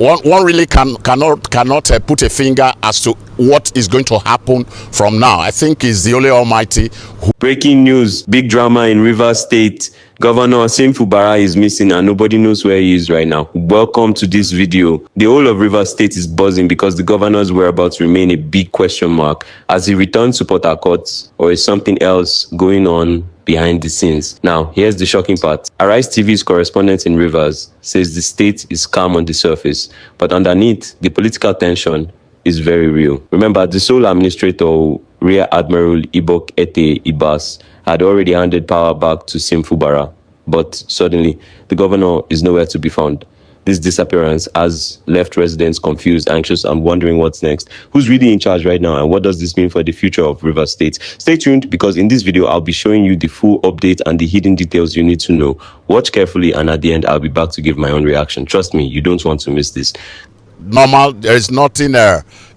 one really cannot put a finger as to what is going to happen from now. I think it's the only Almighty who... Breaking news, big drama in Rivers State. Governor Siminalayi Fubara is missing and nobody knows where he is right now. Welcome to this video. The whole of Rivers State is buzzing because the governor's whereabouts remain a big question mark as he returns to Port Harcourt, or is something else going on behind the scenes? Now, here's the shocking part. Arise TV's correspondent in Rivers says the state is calm on the surface, but underneath, the political tension is very real. Remember, the sole administrator, Rear Admiral Ibok Ete Ibas, had already handed power back to Siminalayi Fubara, but suddenly, the governor is nowhere to be found. This disappearance has left residents confused, anxious, and wondering what's next. Who's really in charge right now, and what does this mean for the future of Rivers State? Stay tuned, because in this video, I'll be showing you the full update and the hidden details you need to know. Watch carefully, and at the end, I'll be back to give my own reaction. Trust me, you don't want to miss this. Normal, there is nothing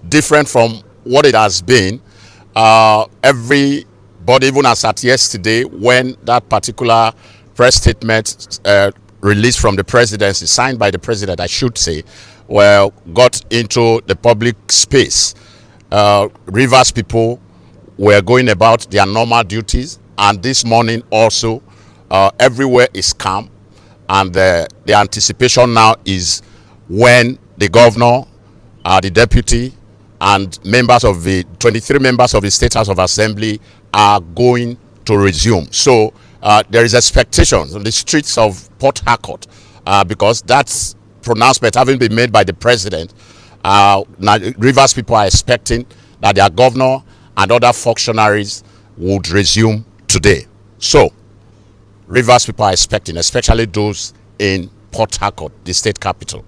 different from what it has been. Everybody, even as at yesterday, when that particular press statement released from the presidency, signed by the president, I should say, well, got into the public space. Rivers people were going about their normal duties, and this morning also, everywhere is calm, and the anticipation now is when the governor, the deputy, and members of the 23 members of the State House of Assembly are going to resume. So there is expectation on the streets of Port Harcourt because that pronouncement having been made by the president. Now Rivers people are expecting that their governor and other functionaries would resume today. So Rivers people are expecting, especially those in Port Harcourt, the state capital.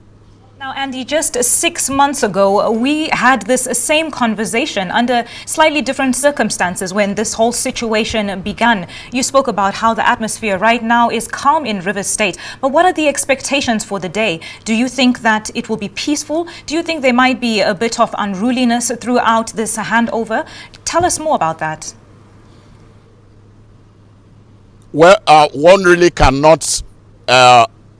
Now, Andy, just 6 months ago, we had this same conversation under slightly different circumstances when this whole situation began. You spoke about how the atmosphere right now is calm in Rivers State. But what are the expectations for the day? Do you think that it will be peaceful? Do you think there might be a bit of unruliness throughout this handover? Tell us more about that. Well, one really cannot...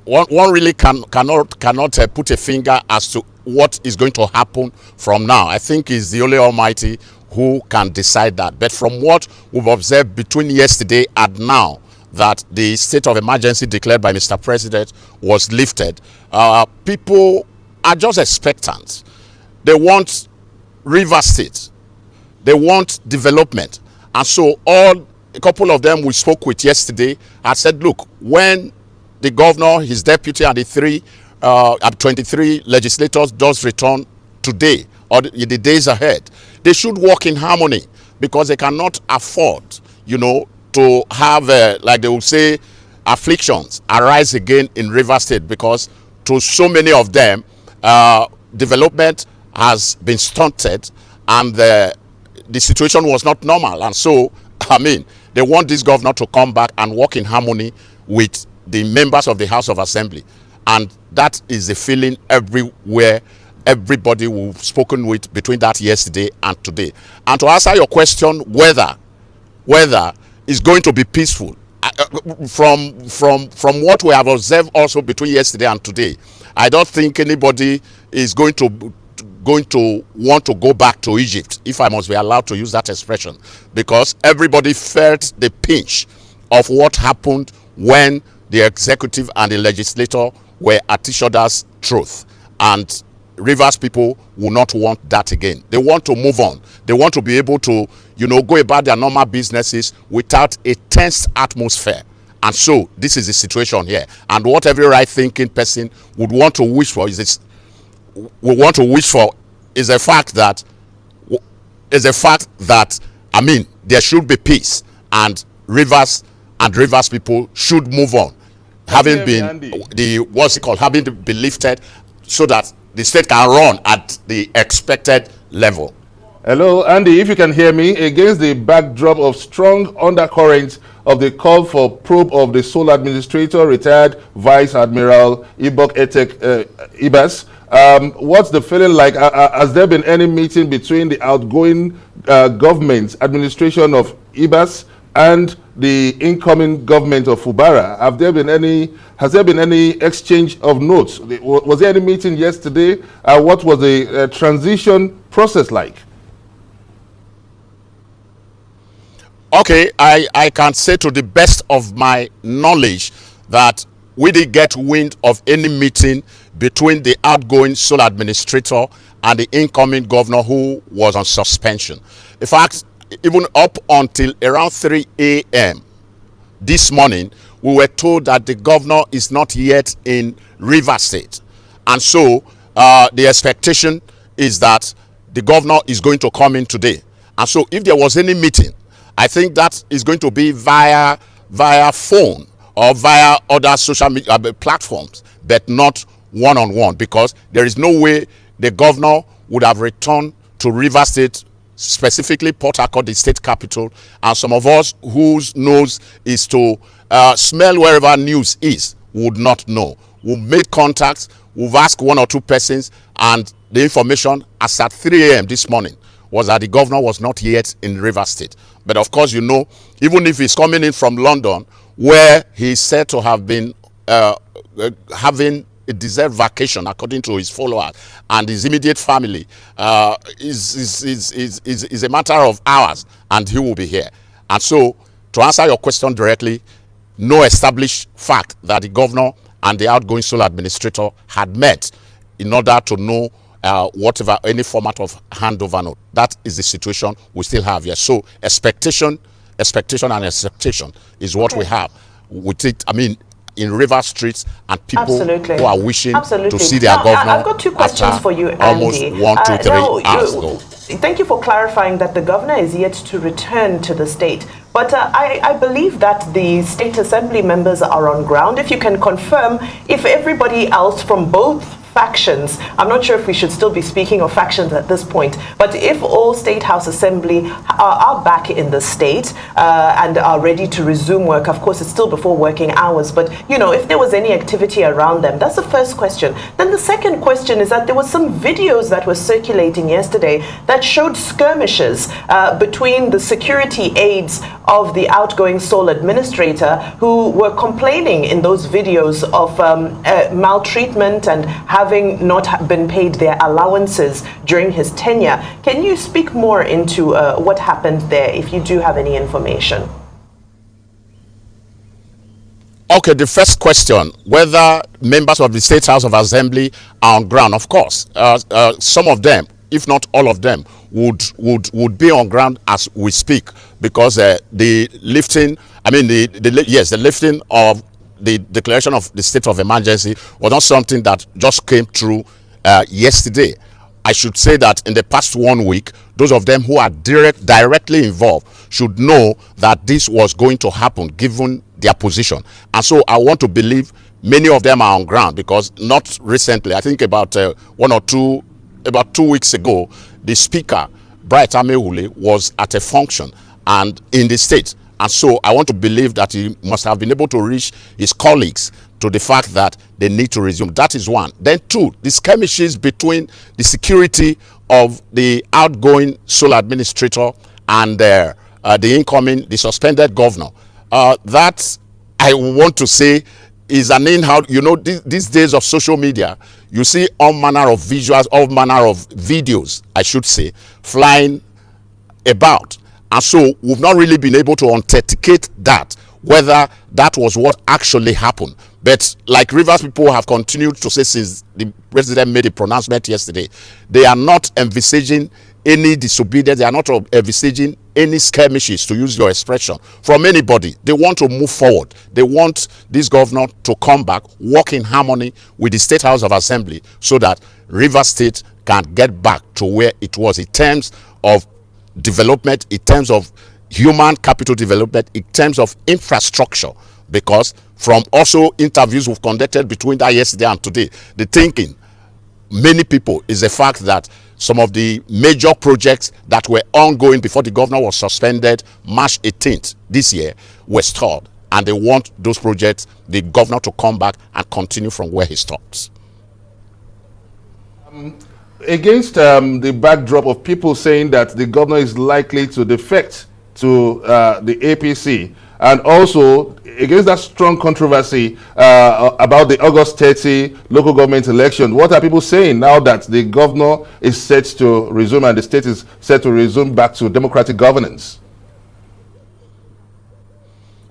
One really cannot put a finger as to what is going to happen from now. I think it's the only Almighty who can decide that. But from what we've observed between yesterday and now, that the state of emergency declared by Mr. President was lifted, people are just expectant. They want Rivers State. They want development. And so a couple of them we spoke with yesterday had said, look, when the governor, his deputy, and the 23 legislators does return today or in the days ahead, they should work in harmony, because they cannot afford, to have, like they will say, afflictions arise again in Rivers State, because to so many of them, development has been stunted and the situation was not normal. And so, they want this governor to come back and work in harmony with the members of the House of Assembly, and that is the feeling everywhere. Everybody we've spoken with between that yesterday and today. And to answer your question, whether it's going to be peaceful, from what we have observed also between yesterday and today, I don't think anybody is going to want to go back to Egypt, if I must be allowed to use that expression, because everybody felt the pinch of what happened when the executive and the legislator were at each other's throat. And Rivers people will not want that again. They want to move on. They want to be able to, go about their normal businesses without a tense atmosphere. And so this is the situation here. And what every right-thinking person would want to wish for is this. Is the fact that there should be peace, and Rivers people should move on, having been lifted, so that the state can run at the expected level. Hello, Andy, if you can hear me, against the backdrop of strong undercurrents of the call for probe of the sole administrator, retired Vice Admiral Ibok Ete Ibas, what's the feeling like? Has there been any meeting between the outgoing government administration of Ibas and the incoming government of Fubara? Has there been any exchange of notes? Was there any meeting yesterday? What was the transition process like? Okay, I can say to the best of my knowledge that we did get wind of any meeting between the outgoing sole administrator and the incoming governor who was on suspension. In fact, even up until around 3 a.m. this morning, we were told that the governor is not yet in Rivers State. And so the expectation is that the governor is going to come in today. And so if there was any meeting, I think that is going to be via phone or via other social media platforms, but not one-on-one, because there is no way the governor would have returned to Rivers State, specifically Port Harcourt, the state capital, and some of us whose nose is to smell wherever news is would not know. We've made contacts, we've asked one or two persons, and the information as at 3 a.m. this morning was that the governor was not yet in Rivers State. But of course, you know, even if he's coming in from London, where he's said to have been having a deserved vacation according to his followers and his immediate family, is a matter of hours, and he will be here. And so, to answer your question directly, no established fact that the governor and the outgoing sole administrator had met in order to know whatever, any format of handover note. That is the situation we still have here. So expectation and acceptation is what we have with it. I mean, in River Streets, and people who are wishing to see their governor. I've got two questions for you, Andy. Almost 1, 2, 3 hours ago. Thank you for clarifying that the governor is yet to return to the state. But I believe that the state assembly members are on ground. If you can confirm if everybody else from both factions, I'm not sure if we should still be speaking of factions at this point, but if all State House Assembly are back in the state and are ready to resume work, of course it's still before working hours, but you know, if there was any activity around them, that's the first question. Then the second question is that there was some videos that were circulating yesterday that showed skirmishes between the security aides of the outgoing sole administrator, who were complaining in those videos of maltreatment and having not been paid their allowances during his tenure. Can you speak more into what happened there, if you do have any information? Okay, the first question, whether members of the State House of Assembly are on ground. Of course, some of them, if not all of them, would be on ground as we speak, because the lifting, I mean, the lifting of the declaration of the state of emergency was not something that just came through yesterday. I should say that in the past 1 week, those of them who are directly involved should know that this was going to happen given their position. And so I want to believe many of them are on ground, because not recently, I think about 2 weeks ago, the speaker, Bright Amehule, was at a function and in the state. And so I want to believe that he must have been able to reach his colleagues to the fact that they need to resume. That is one. Then two, the skirmishes between the security of the outgoing sole administrator and the incoming, the suspended governor. That, I want to say, is an in-house. You know, these days of social media, you see all manner of visuals, all manner of videos, I should say, flying about. And so we've not really been able to authenticate that, whether that was what actually happened. But like Rivers people have continued to say since the president made a pronouncement yesterday, they are not envisaging any disobedience, they are not envisaging any skirmishes, to use your expression, from anybody. They want to move forward. They want this governor to come back, work in harmony with the State House of Assembly, so that Rivers State can get back to where it was in terms of development, in terms of human capital development, in terms of infrastructure. Because from also interviews we've conducted between that yesterday and today, the thinking many people is the fact that some of the major projects that were ongoing before the governor was suspended March 18th this year were stalled, and they want those projects, the governor, to come back and continue from where he stops. Against the backdrop of people saying that the governor is likely to defect to the APC, and also against that strong controversy about the August 30 local government election. What are people saying now that the governor is set to resume and the state is set to resume back to democratic governance?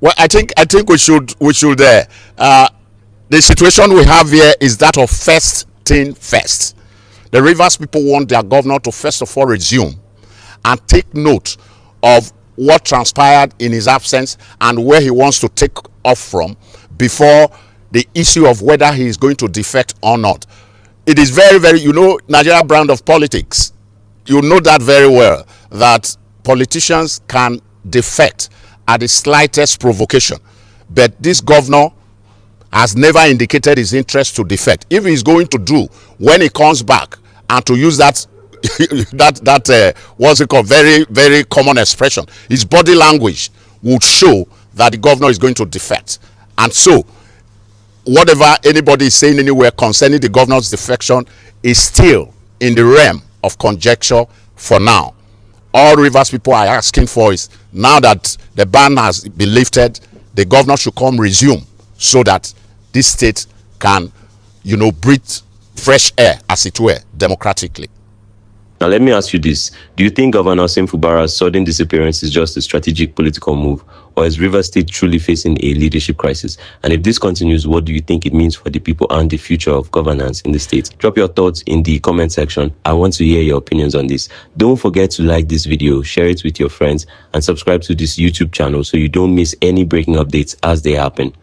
Well, I think we should the situation we have here is that of first thing first. The Rivers people want their governor to first of all resume and take note of what transpired in his absence and where he wants to take off from before the issue of whether he is going to defect or not. It is very, very, Nigeria brand of politics. You know that very well, that politicians can defect at the slightest provocation. But this governor has never indicated his interest to defect. If he's going to do, when he comes back, and to use that what's it called, very, very common expression, his body language would show that the governor is going to defect. And so whatever anybody is saying anywhere concerning the governor's defection is still in the realm of conjecture for now. All Rivers people are asking for is, now that the ban has been lifted, the governor should come resume so that this state can, breathe fresh air, as it were, democratically. Now, let me ask you this. Do you think Governor Siminalayi Fubara's sudden disappearance is just a strategic political move, or is Rivers State truly facing a leadership crisis? And if this continues, what do you think it means for the people and the future of governance in the state? Drop your thoughts in the comment section. I want to hear your opinions on this. Don't forget to like this video, share it with your friends, and subscribe to this YouTube channel so you don't miss any breaking updates as they happen.